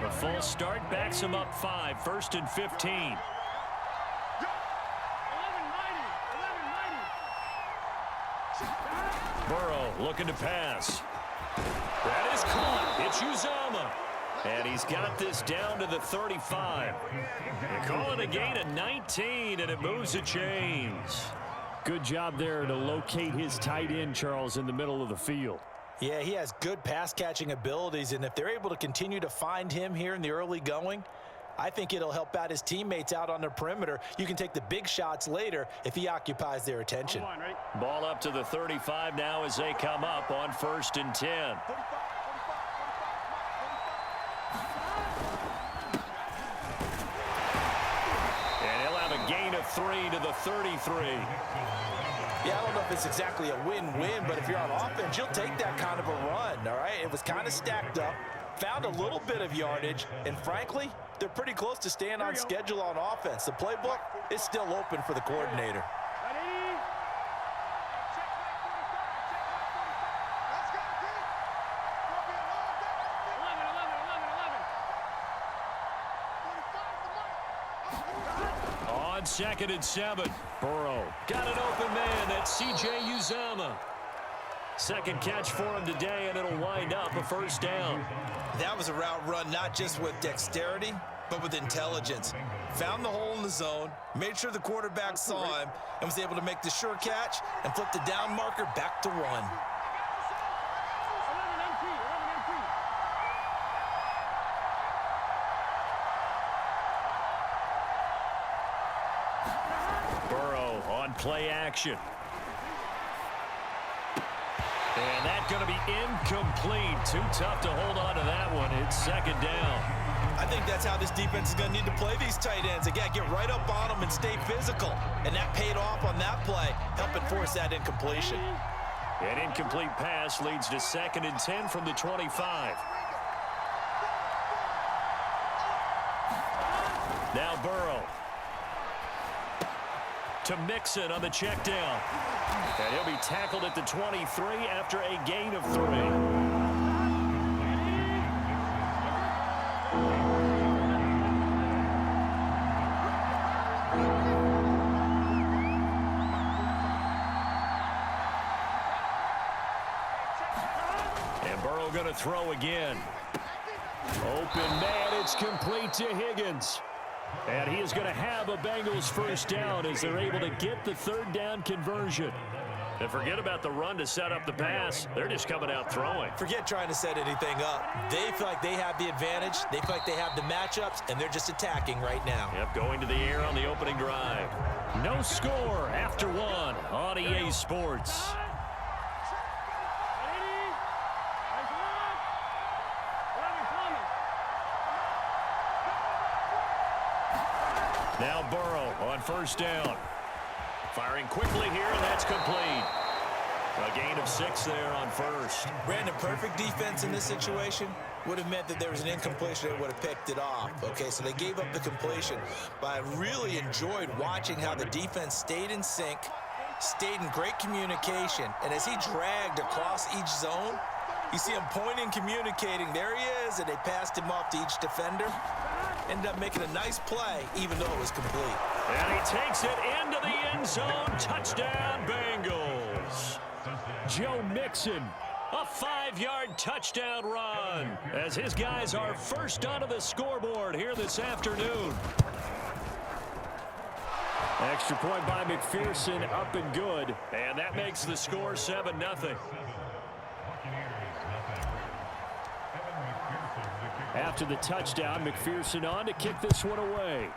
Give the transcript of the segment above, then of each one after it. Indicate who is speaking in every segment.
Speaker 1: A false start backs him up 5, 1st and 15. Burrow looking to pass. That is caught. It's Uzomah. And he's got this down to the 35. They call it a gain of 19, and it moves the chains.
Speaker 2: Good job there to locate his tight end, Charles, in the middle of the field.
Speaker 3: Yeah, he has good pass-catching abilities, and if they're able to continue to find him here in the early going, I think it'll help out his teammates out on the perimeter. You can take the big shots later if he occupies their attention.
Speaker 1: Ball up to the 35 now as they come up on 1st and 10. And he'll have a gain of 3 to the 33.
Speaker 3: Yeah, I don't know if it's exactly a win-win, but if you're on offense, you'll take that kind of a run, all right? It was kind of stacked up, found a little bit of yardage, and frankly, they're pretty close to staying on schedule on offense. The playbook is still open for the coordinator.
Speaker 1: On 2nd and 7, Burrow got an open man. That's C.J. Uzomah. Second catch for him today, and it'll wind up a 1st down.
Speaker 3: That was a route run not just with dexterity, but with intelligence. Found the hole in the zone, made sure the quarterback saw him, and was able to make the sure catch and flip the down marker back to run.
Speaker 1: Burrow on play action. And that's going to be incomplete. Too tough to hold on to that one. It's 2nd down.
Speaker 3: I think that's how this defense is going to need to play these tight ends. They got to get right up on them and stay physical. And that paid off on that play, helping force that incompletion.
Speaker 1: An incomplete pass leads to 2nd and 10 from the 25. Now Burrow. To Mixon on the check down. And he'll be tackled at the 23 after a gain of 3. And Burrow going to throw again. Open man, it's complete to Higgins. And he is going to have a Bengals 1st down as they're able to get the 3rd down conversion. And forget about the run to set up the pass. They're just coming out throwing.
Speaker 3: Forget trying to set anything up. They feel like they have the advantage. They feel like they have the matchups, and they're just attacking right now.
Speaker 1: Yep, going to the air on the opening drive. No score after 1 on EA Sports. Now Burrow on 1st down. Firing quickly here, and that's complete. A gain of 6 there on 1st.
Speaker 3: Brandon, perfect defense in this situation would have meant that there was an incompletion that would have picked it off. Okay, so they gave up the completion. But I really enjoyed watching how the defense stayed in sync, stayed in great communication, and as he dragged across each zone, you see him pointing, communicating. There he is, and they passed him off to each defender. Ended up making a nice play, even though it was complete.
Speaker 1: And he takes it into the end zone. Touchdown, Bengals. Joe Mixon, a 5-yard touchdown run, as his guys are first onto the scoreboard here this afternoon. Extra point by McPherson, up and good. And that makes the score 7-0. After the touchdown, McPherson on to kick this one away.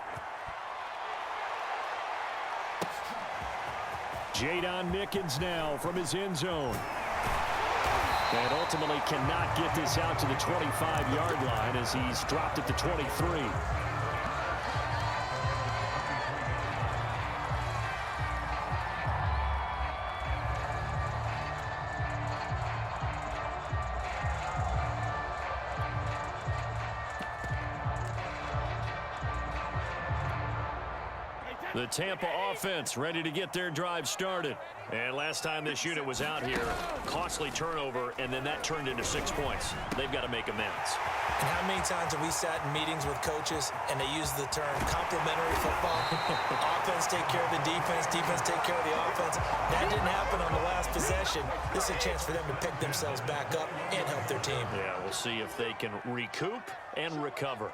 Speaker 1: Jadon Mickens now from his end zone. And ultimately cannot get this out to the 25-yard line as he's dropped at the 23.
Speaker 2: The Tampa offense ready to get their drive started. And last time this unit was out here, costly turnover, and then that turned into 6 points. They've got to make amends.
Speaker 3: And how many times have we sat in meetings with coaches and they use the term complementary football? Offense take care of the defense, defense take care of the offense. That didn't happen on the last possession. This is a chance for them to pick themselves back up and help their team.
Speaker 2: Yeah, we'll see if they can recoup and recover.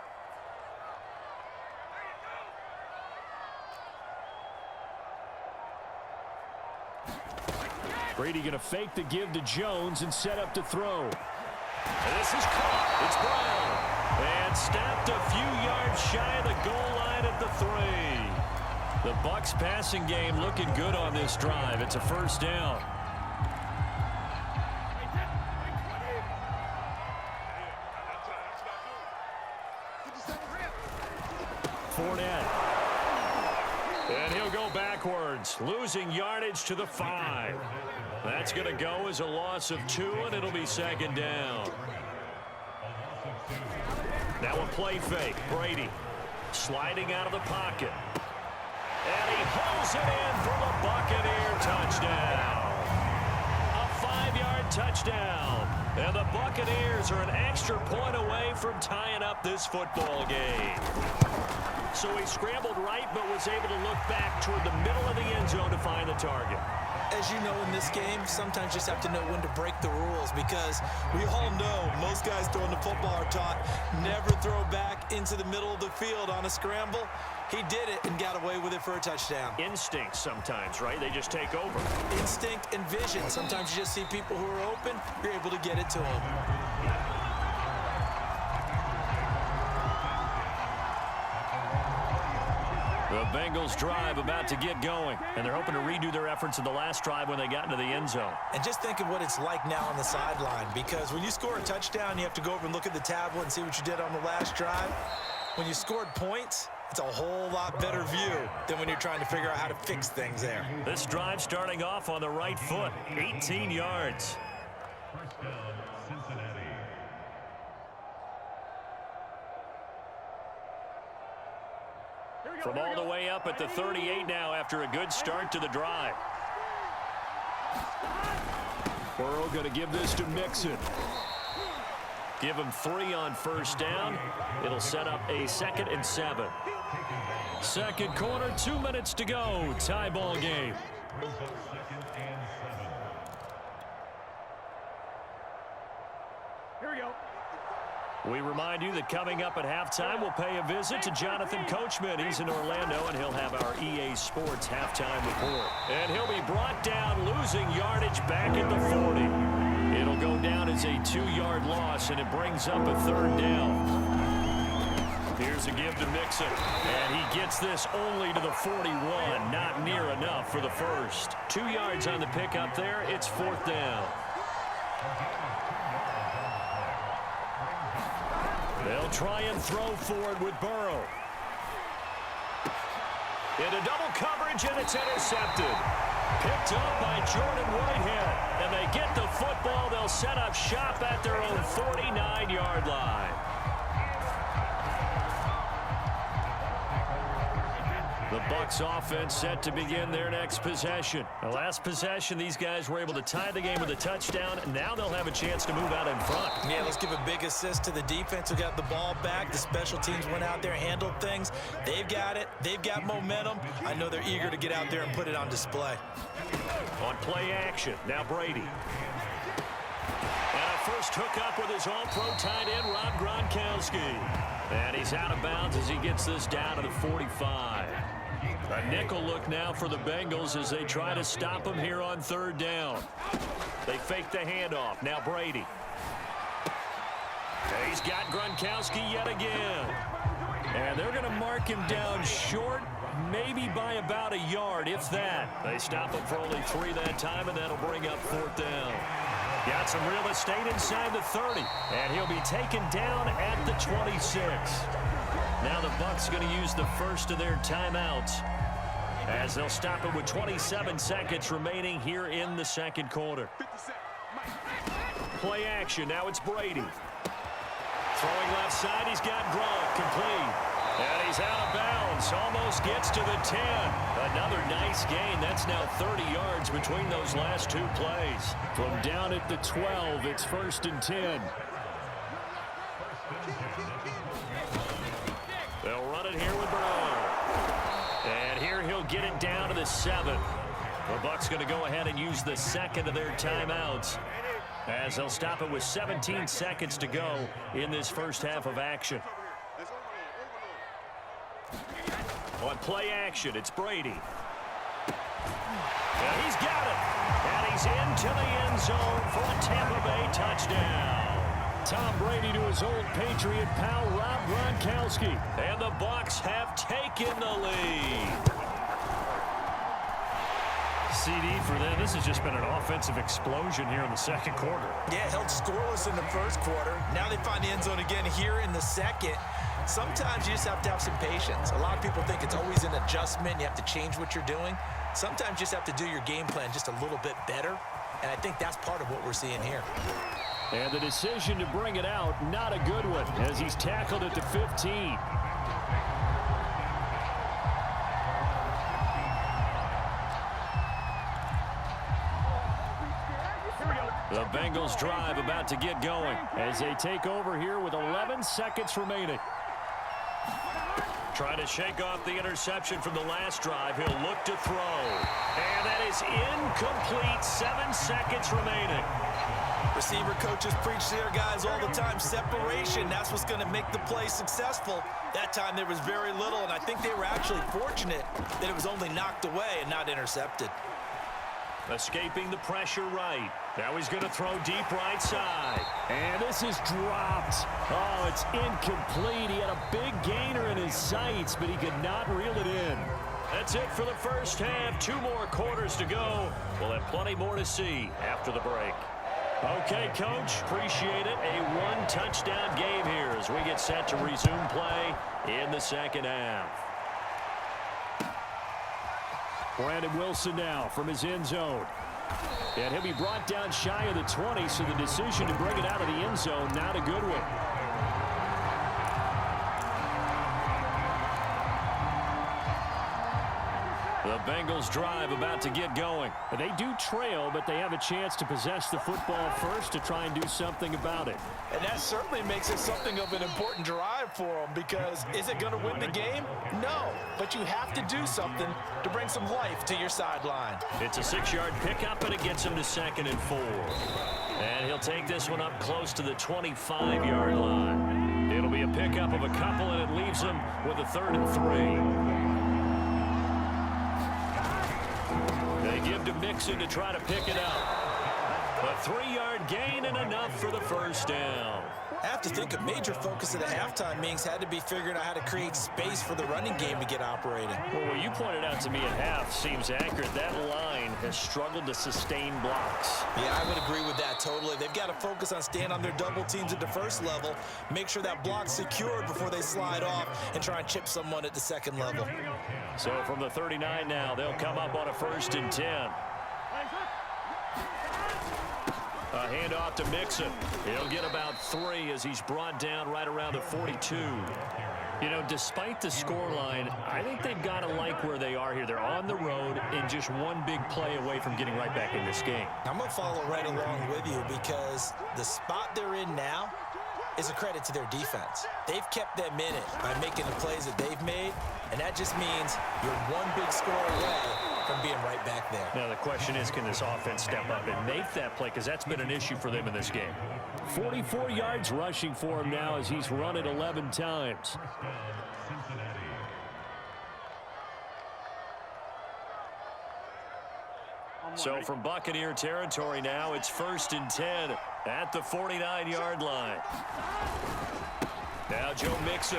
Speaker 2: Brady going to fake the give to Jones and set up to throw. And this is caught. It's Brown. And stopped a few yards shy of the goal line at the 3. The Bucs passing game looking good on this drive. It's a first down. Fournette. And he'll go backwards, losing yardage to the 5. That's going to go as a loss of 2, and it'll be second down. Now a play fake. Brady sliding out of the pocket. And he holds it in for the Buccaneer touchdown. A 5-yard touchdown. And the Buccaneers are an extra point away from tying up this football game. So he scrambled right, but was able to look back toward the middle of the end zone to find the target.
Speaker 3: As you know, in this game, sometimes you just have to know when to break the rules, because we all know most guys throwing the football are taught never throw back into the middle of the field on a scramble. He did it and got away with it for a touchdown.
Speaker 2: Instinct sometimes, right? They just take over.
Speaker 3: Instinct and vision. Sometimes you just see people who are open, you're able to get it to them.
Speaker 2: The Bengals drive about to get going, and they're hoping to redo their efforts in the last drive when they got into the end zone.
Speaker 3: And just think of what it's like now on the sideline, because when you score a touchdown, you have to go over and look at the tablet and see what you did on the last drive. When you scored points, it's a whole lot better view than when you're trying to figure out how to fix things there.
Speaker 2: This drive starting off on the right foot, 18 yards. From all the way up at the 38 now after a good start to the drive. Burrow going to give this to Mixon. Give him 3 on first down. It'll set up a 2nd and 7. Second quarter, 2 minutes to go. Tie ball game.
Speaker 4: Here we go.
Speaker 2: We remind you that coming up at halftime, we'll pay a visit to Jonathan Coachman. He's in Orlando, and he'll have our EA Sports halftime report. And he'll be brought down, losing yardage back at the 40. It'll go down as a 2-yard loss, and it brings up a 3rd down. Here's a give to Mixon, and he gets this only to the 41. Not near enough for the first. 2 yards on the pickup there. It's 4th down. They'll try and throw forward with Burrow. Into double coverage, and it's intercepted. Picked up by Jordan Whitehead. And they get the football. They'll set up shop at their own 49-yard line. The Bucs offense set to begin their next possession. The last possession, these guys were able to tie the game with a touchdown. Now they'll have a chance to move out in front.
Speaker 3: Yeah, let's give a big assist to the defense who got the ball back. The special teams went out there, handled things. They've got it. They've got momentum. I know they're eager to get out there and put it on display.
Speaker 2: On play action, now Brady. And a first hookup with his all-pro tight end, Rob Gronkowski. And he's out of bounds as he gets this down to the 45. A nickel look now for the Bengals as they try to stop him here on 3rd down. They fake the handoff. Now Brady. He's got Gronkowski yet again. And they're going to mark him down short, maybe by about a yard, if that. They stop him for only 3 that time, and that'll bring up 4th down. Got some real estate inside the 30, and he'll be taken down at the 26. Now the Bucs going to use the first of their timeouts as they'll stop it with 27 seconds remaining here in the second quarter. Play action. Now it's Brady. Throwing left side. He's got Gronk complete. And he's out of bounds. Almost gets to the 10. Another nice gain. That's now 30 yards between those last two plays.
Speaker 1: From down at the 12, it's 1st and 10.
Speaker 2: They'll run it here with Burrow. And here he'll get it down to the 7. The Bucs going to go ahead and use the second of their timeouts, as they'll stop it with 17 seconds to go in this first half of action. On play action, it's Brady. And he's got it. And he's into the end zone for a Tampa Bay touchdown.
Speaker 1: Tom Brady to his old Patriot pal, Rob Gronkowski.
Speaker 2: And the Bucs have taken the lead.
Speaker 1: CD for them. This has just been an offensive explosion here in the second quarter.
Speaker 3: Yeah, held scoreless in the first quarter. Now they find the end zone again here in the second. Sometimes you just have to have some patience. A lot of people think it's always an adjustment. You have to change what you're doing. Sometimes you just have to do your game plan just a little bit better. And I think that's part of what we're seeing here.
Speaker 1: And the decision to bring it out, not a good one, as he's tackled at the 15.
Speaker 2: The Bengals drive about to get going
Speaker 1: as they take over here with 11 seconds remaining.
Speaker 2: Trying to shake off the interception from the last drive. He'll look to throw. And that is incomplete. 7 seconds remaining.
Speaker 3: Receiver coaches preach to their guys all the time. Separation, that's what's going to make the play successful. That time there was very little, and I think they were actually fortunate that it was only knocked away and not intercepted.
Speaker 2: Escaping the pressure right. Now he's going to throw deep right side.
Speaker 1: And this is dropped. Oh, it's incomplete. He had a big gainer in his sights, but he could not reel it in.
Speaker 2: That's it for the first half. 2 more quarters to go. We'll have plenty more to see after the break. Okay, Coach, appreciate it. A 1-touchdown game here as we get set to resume play in the second half.
Speaker 1: Brandon Wilson now from his end zone. And he'll be brought down shy of the 20, so the decision to bring it out of the end zone, not a good one.
Speaker 2: The Bengals drive about to get going.
Speaker 1: They do trail, but they have a chance to possess the football first to try and do something about it.
Speaker 3: And that certainly makes it something of an important drive for them, because is it going to win the game? No, but you have to do something to bring some life to your sideline.
Speaker 2: It's a 6-yard pickup, and it gets him to 2nd and 4. And he'll take this one up close to the 25-yard line. It'll be a pickup of a couple, and it leaves him with a 3rd and 3. They give to Mixon to try to pick it up. A 3-yard gain and enough for the first down.
Speaker 3: I have to think a major focus of the halftime meetings had to be figuring out how to create space for the running game to get operating.
Speaker 2: Well, what you pointed out to me at half seems accurate. That line has struggled to sustain blocks.
Speaker 3: Yeah, I would agree with that totally. They've got to focus on staying on their double teams at the first level, make sure that block's secured before they slide off, and try and chip someone at the second level.
Speaker 2: So from the 39 now, they'll come up on a 1st and 10. A handoff to Mixon. He'll get about 3 as he's brought down right around the 42.
Speaker 1: You know, despite the scoreline, I think they've got to like where they are here. They're on the road and just one big play away from getting right back in this game.
Speaker 3: I'm going to follow right along with you, because the spot they're in now is a credit to their defense. They've kept them in it by making the plays that they've made, and that just means you're one big score away from being right back there.
Speaker 2: Now the question is, can this offense step up and make that play, because that's been an issue for them in this game.
Speaker 1: 44 yards rushing for him now as he's run it 11 times.
Speaker 2: So from Buccaneer territory now, it's 1st and 10 at the 49-yard line. Now Joe Mixon.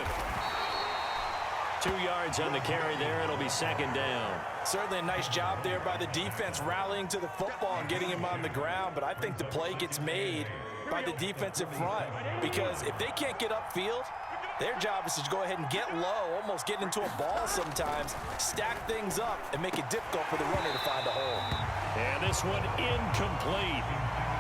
Speaker 2: 2 yards on the carry there. It'll be 2nd down.
Speaker 3: Certainly a nice job there by the defense rallying to the football and getting him on the ground, but I think the play gets made by the defensive front, because if they can't get upfield, their job is to go ahead and get low, almost get into a ball sometimes, stack things up, and make it difficult for the runner to find a hole.
Speaker 2: And this one incomplete.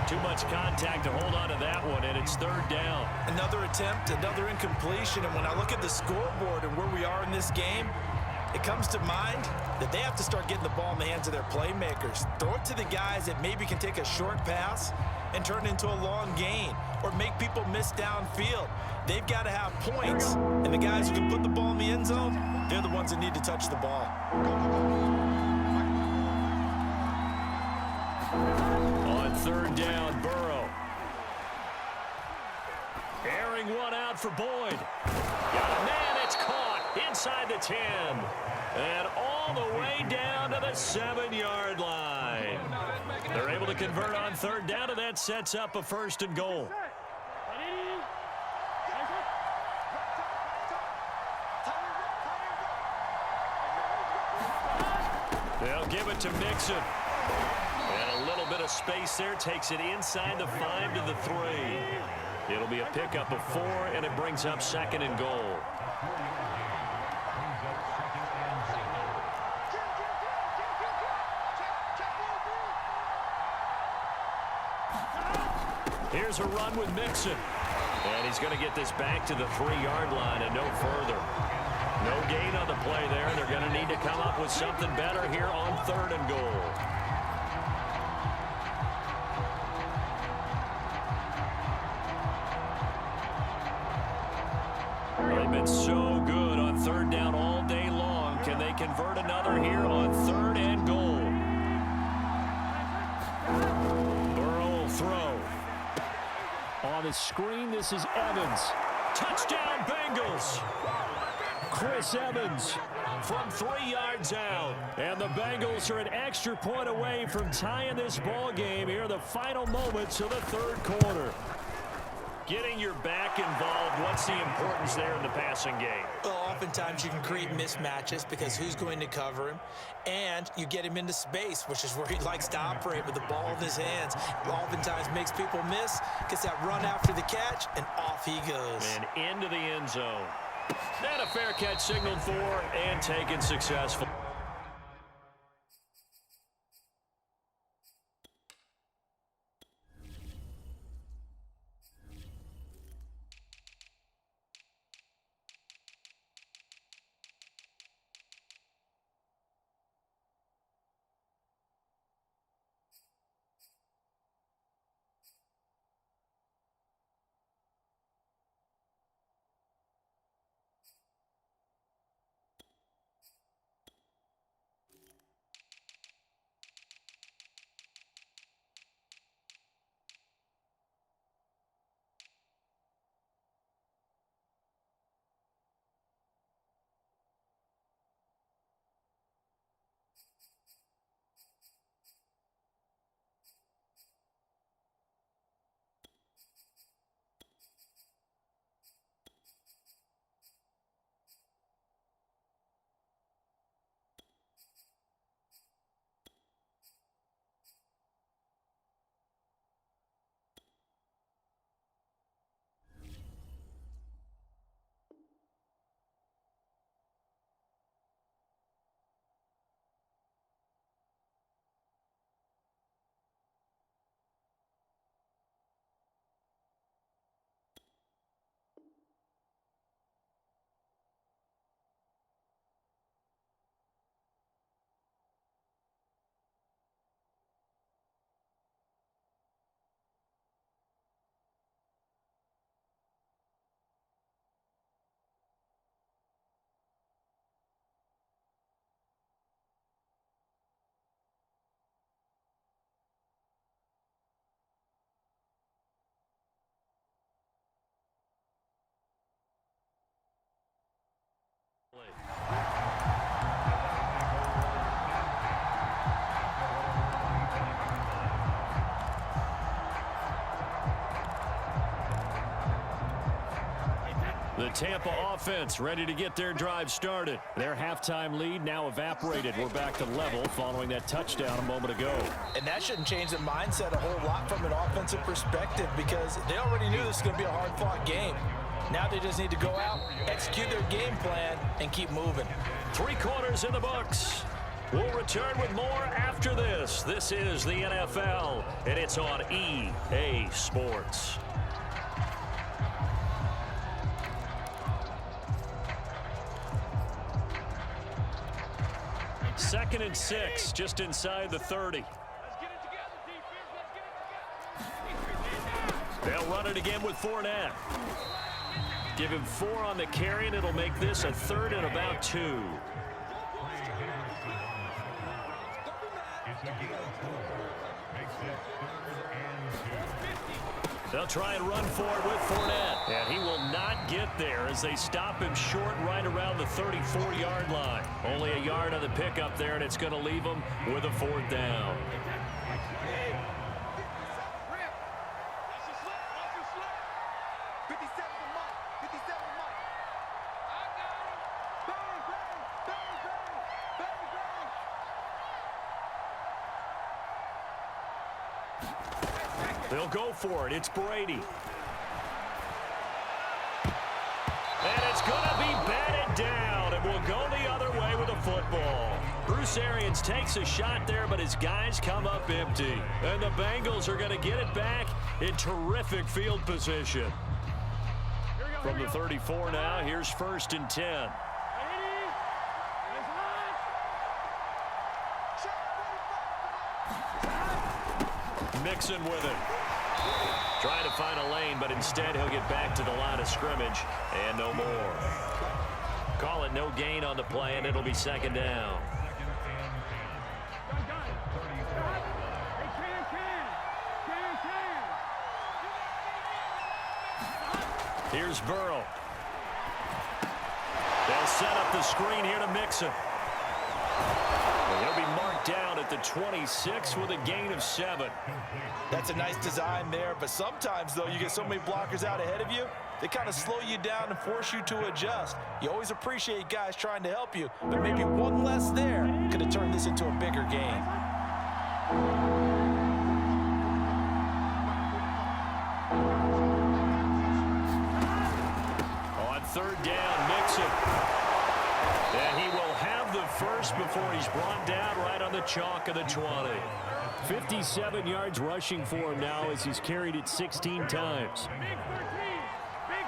Speaker 2: Too much contact to hold on to that one, and it's third down.
Speaker 3: Another attempt, another incompletion, and when I look at the scoreboard and where we are in this game, it comes to mind that they have to start getting the ball in the hands of their playmakers. Throw it to the guys that maybe can take a short pass and turn it into a long gain or make people miss downfield. They've got to have points, and the guys who can put the ball in the end zone, they're the ones that need to touch the ball.
Speaker 2: On third down, Burrow. Airing one out for Boyd. Got a man, it's caught inside the 10. And all the way down to the 7-yard line. They're able to convert on third down, and that sets up a first and goal. They'll give it to Mixon. And a little bit of space there takes it inside the 5 to the 3. It'll be a pickup of 4, and it brings up second and goal. Here's a run with Mixon. And he's going to get this back to the 3-yard line and no further. No gain on the play there. They're going to need to come up with something better here on third and goal. They've been so good on third down all day long. Can they convert another here on third and goal? Burrow will throw.
Speaker 1: On the screen, this is Evans.
Speaker 2: Touchdown, Bengals.
Speaker 1: Chris Evans
Speaker 2: From 3 yards out.
Speaker 1: and the Bengals are an extra point away from tying this ball game here in the final moments of the third quarter.
Speaker 2: Getting your back involved, what's the importance there in the passing game?
Speaker 3: Well, oftentimes you can create mismatches because who's going to cover him, and you get him into space, which is where he likes to operate with the ball in his hands. Oftentimes makes people miss, gets that run after the catch, and off he goes.
Speaker 2: And into the end zone. And a fair catch signaled for and taken successful. The Tampa offense ready to get their drive started.
Speaker 1: Their halftime lead now evaporated. We're back to level following that touchdown a moment ago.
Speaker 3: And that shouldn't change the mindset a whole lot from an offensive perspective because they already knew this was going to be a hard-fought game. Now they just need to go out, execute their game plan, and keep moving.
Speaker 2: 3 quarters in the books. We'll return with more after this. This is the NFL, and it's on EA Sports. Second and 6, just inside the 30. They'll run it again with Fournette. Give him 4 on the carry, and it'll make this a 3rd and about 2. They'll try and run for it with Fournette. And he will not get there as they stop him short right around the 34-yard line. Only a yard on the pickup there, and it's going to leave him with a 4th down. They'll go for it. It's Brady. And it's going to be batted down, and we'll go the other way with the football. Bruce Arians takes a shot there, but his guys come up empty. And the Bengals are going to get it back in terrific field position. From the 34 now, here's 1st and 10. Mixon with it. Trying to find a lane, but instead he'll get back to the line of scrimmage and no more. Call it no gain on the play, and it'll be 2nd down. Here's Burrow. They'll set up the screen here to Mixon. He'll be marked down at the 26 with a gain of 7.
Speaker 3: That's a nice design there, but sometimes, though, you get so many blockers out ahead of you, they kind of slow you down and force you to adjust. You always appreciate guys trying to help you, but maybe one less there could have turned this into a bigger game.
Speaker 2: On 3rd down, Mixon. And he will have the first before he's brought down right on the chalk of the 20.
Speaker 1: 57 yards rushing for him now as he's carried it 16 times.
Speaker 4: Big 13. Big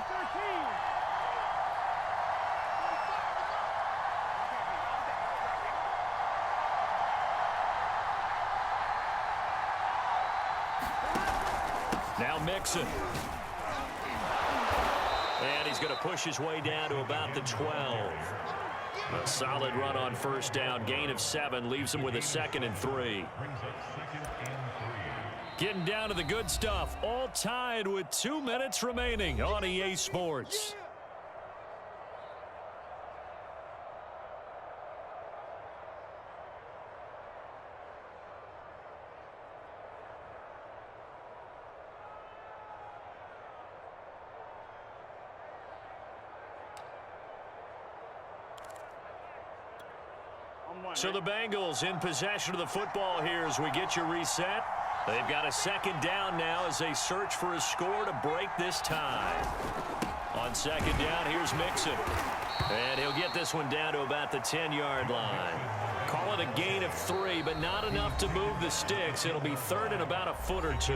Speaker 4: 13.
Speaker 2: Now Mixon. And he's going to push his way down to about the 12. A solid run on 1st down. Gain of 7 leaves him with a 2nd and 3. Getting down to the good stuff. All tied with 2 minutes remaining on EA Sports. So the Bengals in possession of the football here as we get you reset. They've got a 2nd down now as they search for a score to break this tie. On 2nd down, here's Mixon. And he'll get this one down to about the 10-yard line. Call it a gain of 3, but not enough to move the sticks. It'll be 3rd and about a foot or 2.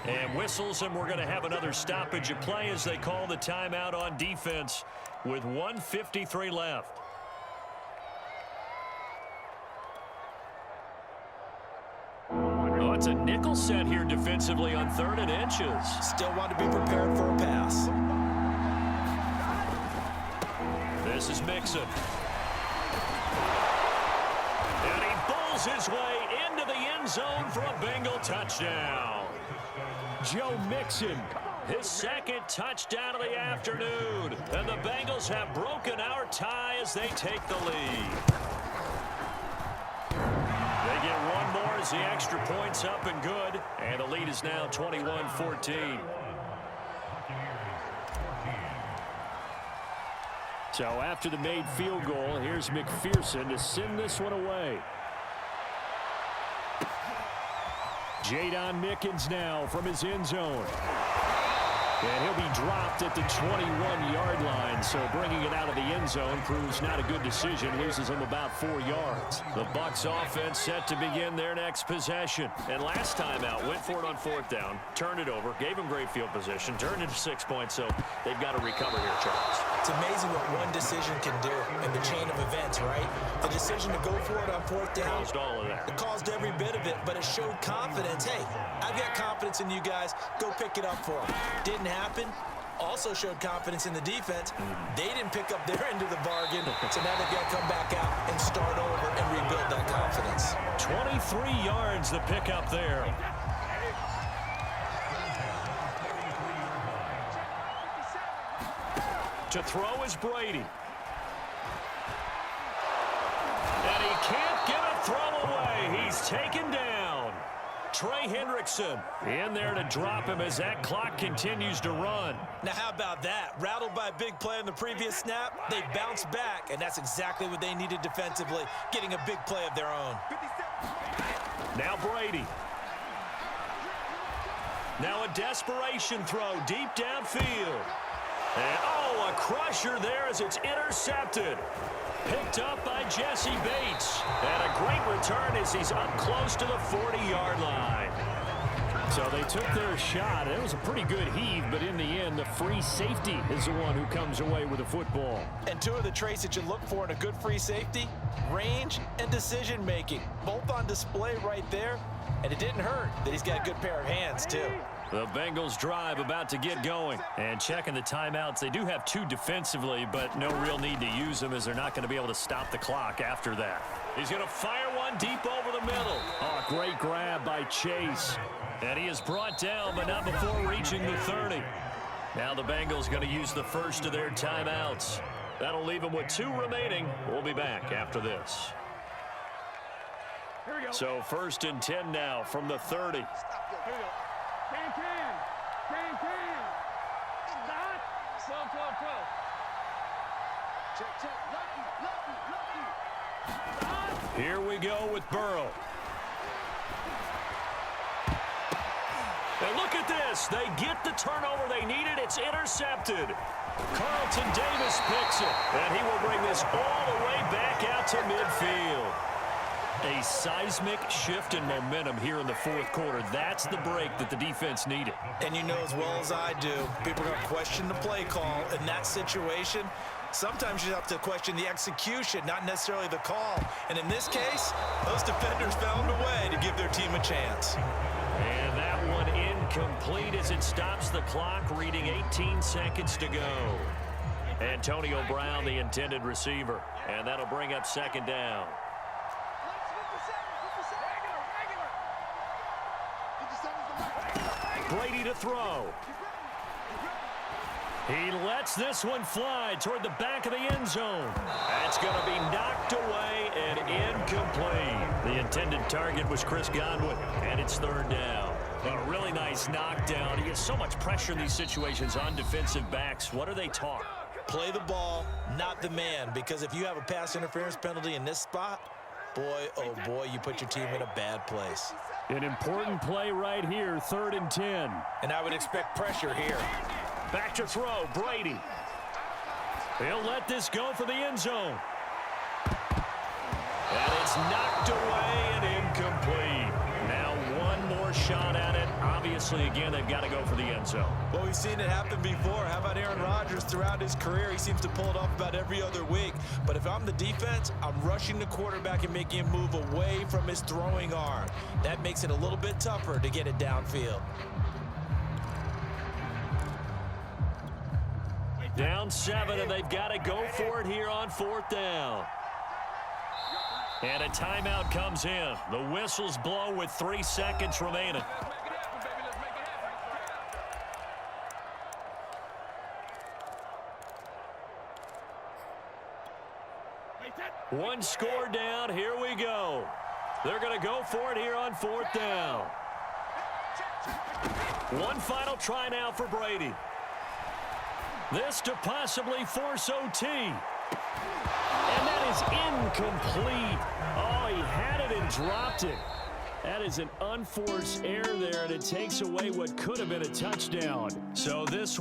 Speaker 2: And whistles, and we're going to have another stoppage of play as they call the timeout on defense with 1:53 left. Oh, it's a nickel set here defensively on 3rd and inches.
Speaker 3: Still want to be prepared for a pass.
Speaker 2: This is Mixon. And he bowls his way into the end zone for a Bengal touchdown.
Speaker 1: Joe Mixon.
Speaker 2: His 2nd touchdown of the afternoon. And the Bengals have broken our tie as they take the lead. They get one more as the extra point's up and good. And the lead is now 21-14.
Speaker 1: So after the made field goal, here's McPherson to send this one away. Jadon Mickens now from his end zone. And he'll be dropped at the 21-yard line, so bringing it out of the end zone proves not a good decision, loses him about 4 yards.
Speaker 2: The Bucs offense set to begin their next possession. And last time out, went for it on 4th down, turned it over, gave him great field position, turned it to 6 points, so they've got to recover here, Charles.
Speaker 3: It's amazing what one decision can do in the chain of events, right? The decision to go for it on 4th down.
Speaker 2: Caused all of that.
Speaker 3: It caused every bit of it, but it showed confidence. Hey, I've got confidence in you guys. Go pick it up for them. Didn't happen. Also showed confidence in the defense. They didn't pick up their end of the bargain, so now they've got to come back out and start over and rebuild that confidence.
Speaker 2: 23 yards the pickup there. To throw is Brady. And he can't get a throw away. He's taken down. Trey Hendrickson in there to drop him as that clock continues to run.
Speaker 3: Now, how about that? Rattled by a big play on the previous snap, they bounced back, and that's exactly what they needed defensively, getting a big play of their own.
Speaker 2: Now Brady. Now a desperation throw deep downfield. And, oh, a crusher there as it's intercepted. Picked up by Jesse Bates. And a great return as he's up close to the 40-yard line.
Speaker 1: So they took their shot. It was a pretty good heave, but in the end, the free safety is the one who comes away with the football.
Speaker 3: And two of the traits that you look for in a good free safety, range and decision-making, both on display right there. And it didn't hurt that he's got a good pair of hands, too.
Speaker 2: The Bengals drive about to get going. And checking the timeouts, they do have 2 defensively, but no real need to use them as they're not going to be able to stop the clock after that. He's going to fire one deep over the middle.
Speaker 1: Oh, great grab by Chase.
Speaker 2: And he is brought down, but not before reaching the 30. Now the Bengals going to use the first of their timeouts. That'll leave them with 2 remaining. We'll be back after this.
Speaker 4: Here we go.
Speaker 2: So 1st and 10 now from the 30.
Speaker 4: Here we go. Can. Stop. Slow. Check. Lucky. Stop.
Speaker 2: Here we go with Burrow. And look at this. They get the turnover they needed. It's intercepted. Carlton Davis picks it. And he will bring this all the way back out to midfield. A seismic shift in momentum here in the 4th quarter. That's the break that the defense needed.
Speaker 3: And you know as well as I do, people are going to question the play call in that situation. Sometimes you have to question the execution, not necessarily the call. And in this case, those defenders found a way to give their team a chance.
Speaker 2: And that one incomplete as it stops the clock, reading 18 seconds to go. Antonio Brown, the intended receiver. And that'll bring up 2nd down. Brady to throw. He lets this one fly toward the back of the end zone. That's going to be knocked away and incomplete. The intended target was Chris Godwin, and it's 3rd down. A really nice knockdown. He gets so much pressure in these situations on defensive backs. What are they taught?
Speaker 3: Play the ball, not the man, because if you have a pass interference penalty in this spot, boy, oh boy, you put your team in a bad place.
Speaker 1: An important play right here, 3rd and 10.
Speaker 3: And I would expect pressure here.
Speaker 2: Back to throw, Brady. He'll let this go for the end zone. And it's knocked away and incomplete. Now one more shot at it. Obviously, again, they've got to go for the end zone.
Speaker 3: Well, we've seen it happen before. How about Aaron Rodgers throughout his career? He seems to pull it off about every other week. But if I'm the defense, I'm rushing the quarterback and making him move away from his throwing arm. That makes it a little bit tougher to get it downfield.
Speaker 2: Down 7, and they've got to go for it here on 4th down. And a timeout comes in. The whistles blow with 3 seconds remaining. One score down. Here we go. They're going to go for it here on 4th down. One final try now for Brady. This to possibly force OT. And that is incomplete. Oh, he had it and dropped it.
Speaker 1: That is an unforced error there, and it takes away what could have been a touchdown.
Speaker 2: So this